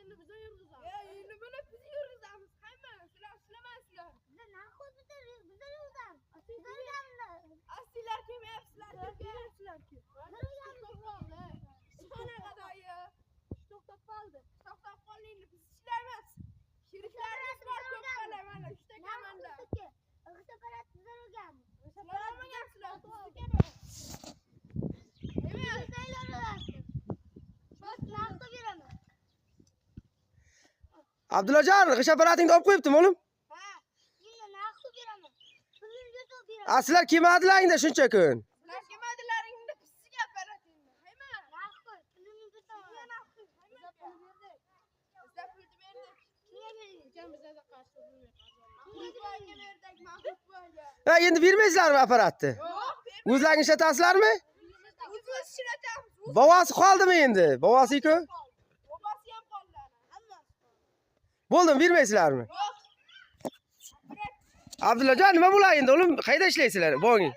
endi bize yurgizamiz. Endi buni biz yurgizamiz. Hamma sizlar ishlamasizlar. Bize narkoz bize yurgizamiz. Asiylar kelmayapsizlar, kelmayapsizlar ki. Ishxona qadoyi. To'xtab qoldi. To'xtab qoling, biz ishlaymiz. Sheriklarimiz bor ko'p qala mana 3 ta komanda. G'ishaparat bize yurgizamiz. Sizlar olmagansizlar, bizga Abdullajon, g'isha aparatingni olib qo'yibdim o'g'lim. Sizlar kelmadilaringda shuncha kun. Sizlar kelmadilaringda biz sizga aparatingni. Hayma. Bizda pul berdik. Ekan bizga qarshi bo'lmaydi. Mahmudboyga berdik, Mahmudboyga. Endi bermaysizlarmi aparatni? Yo'q, O'zlaringiz ishlatasizlarmi? o'zimiz ishlatamiz. Bobosi qoldimi endi? Bobosiku? Bobasi ham qoldi. Bo'ldimi, bermaysizlarmi? Yo'q. Abdullajon, nima bo'ladi endi o'g'lim? Qayerda ishlaysizlar? Bo'ling.